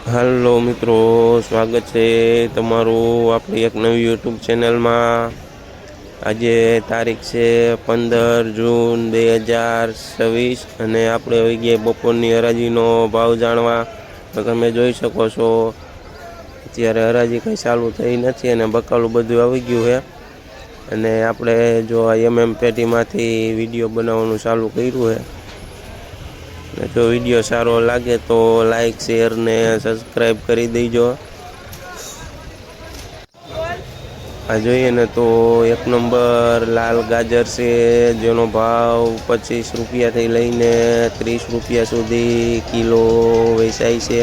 Hello मित्रों, स्वागत है तमारू अपनी एक नवी यूट्यूब चैनल में। आज तारीख से 15 जून 2026 અને આપણે આવી ગયા બપોરની હરાજીનો ભાવ જાણવા। તો તમે જોઈ શકો છો અત્યારે હરાજી કંઈ ચાલુ થઈ નથી અને બકાલું બધું આવી ગયું છે। અને આપણે જો પેટીમાંથી વિડીયો બનાવવાનું ચાલુ કર્યું છે। जो वीडियो सारो लगे तो लाइक शेर ने सब्सक्राइब करी दीजो। आ जोईए ने तो एक नंबर लाल गाजर से जेनो भाव 25 रुपया थी लईने 30 रुपया सुधी किलो वेचाय छे।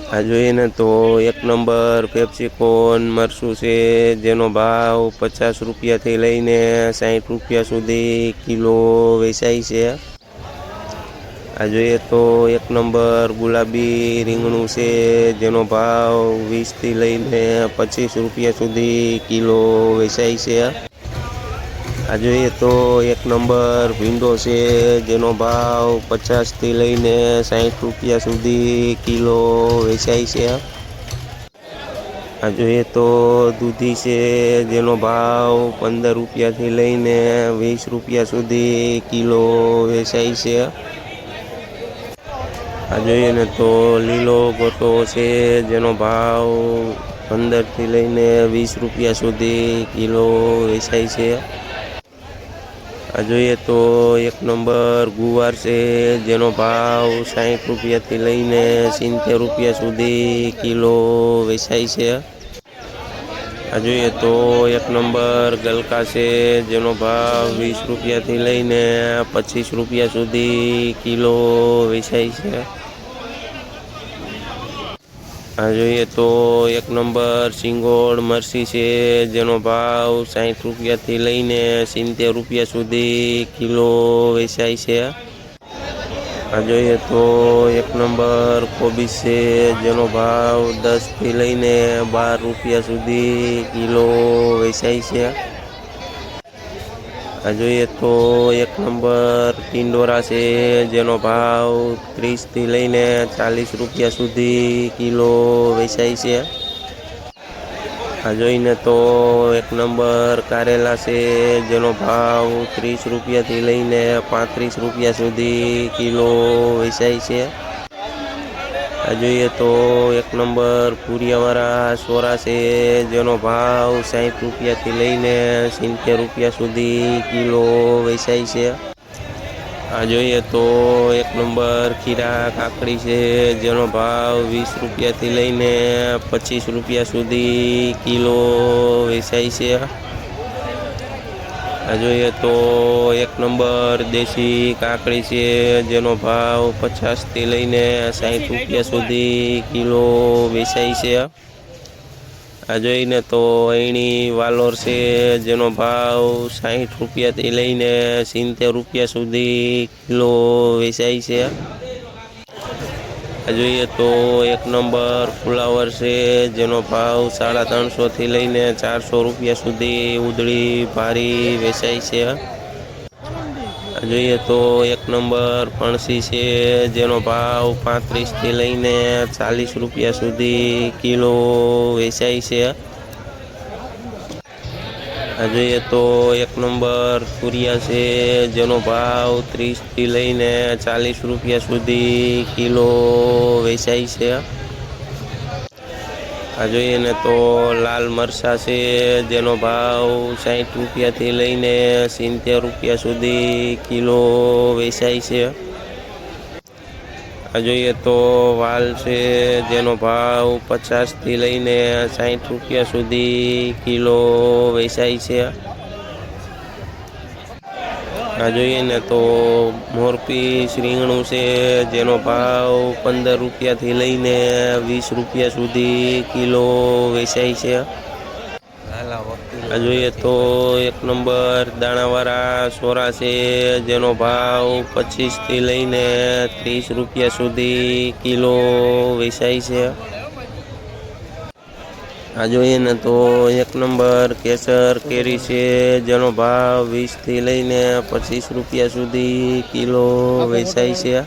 आ जोईए ने तो एक नंबर पेप्सिकॉर्न मरचू से जेनो भाव 50 रुपया थी लईने 60 रुपया सुधी किलो वेचाय छे। आ जोईए तो एक नंबर गुलाबी રીંગણું से जेनो भाव 20 थी लईने 25 रुपया सुधी किलो वेचाय छे। आ जोईए तो एक नंबर भींडो से जेनो भाव 50 थी लईने 60 रुपया सुधी किलो वेचाय छे। आ जोईए तो दूधी से जेनो भाव 15 रुपया थी लईने 20 रुपया सुधी किलो वेचाय छे। आ जोईए ने तो लीलो गोटो से जेनो भाव 15 थी लईने 20 रुपया सुधी किलो वेचाय छे। आ जोईए तो एक नंबर गुवार से जेनो भाव 60 रुपया थी लईने 70 रुपया सुधी किलो वेचाय छे। आ जोईए तो एक नंबर गलका से जेनो भाव 20 रुपया थी लईने 25 रुपया सुधी किलो वेचाय छे। आ जोईए तो एक नंबर सिंगोड़ मरसी से जेनो भाव 60 रुपया थी लईने 70 रुपया सुधी किलो वेचाय छे। आ जोईए तो एक नंबर कोबीज से जेनो भाव 10 थी लईने 12 रुपया सुधी किलो वेचाय छे। आ जोईए तो एक नंबर टिंडोरा से जेनो भाव 30 थी लईने 40 रुपया सुधी किलो वेचाय छे। आ जोईने तो एक नंबर कारेला से जेनो भाव 30 रुपया थी लईने 35 रुपया सुधी किलो वेचाय छे। आ जोईए तो एक नंबर पूरियावाड़ा सोरा से जेनो भाव 60 रुपया थी लईने 70 रुपया सुधी किलो वेचाय छे। आ जोईए तो एक नंबर खीरा काकड़ी से जेनो भाव 20 रुपया थी लईने 25 रुपया सुधी किलो वेचाय छे। आ जोईए तो एक नंबर देशी काकड़ी से जेनो भाव 50 थी लईने 60 रुपया सुधी किलो वेचाय छे। आ जोईने तो अहीणी वालोर से जेनो भाव 60 रुपया थी लईने 70 रुपया सुधी किलो वेचाय छे। आ जोईए तो एक नंबर फ्लावर से जेनो भाव 350 थी लईने 400 रुपया सुधी उधड़ी भारी वेचाय छे। आ जोईए तो एक नंबर फणसी से जेनो भाव 35 थी लईने 40 रुपया सुधी किलो वेचाय छे। आ जोईए तो एक नंबर तुरिया से जेनो भाव 30 थी लईने 40 रुपया सुधी किलो वेचाय छे। आ जोईए ने तो लाल मरचा से जेनो भाव 60 रुपया थी लईने 70 रुपया सुधी किलो वेचाय छे। आ जोईए तो वाल से जेनो भाव 50 थी लईने 60 रुपया सुधी किलो वेचाय छे। आ जोईए ने तो मोरपीस રીંગણું से जेनो भाव 15 रुपया थी लईने 20 रुपया सुधी किलो वेचाय छे। आ जोईए तो एक नंबर दाणावाड़ा सोरा से जेनो भाव 25 थी लईने 30 रुपया सुधी किलो वेचाय छे। आ जोईए ने तो एक नंबर केसर केरी से जेनो भाव 20 थी लईने 25 रुपया सुधी किलो वेचाय छे।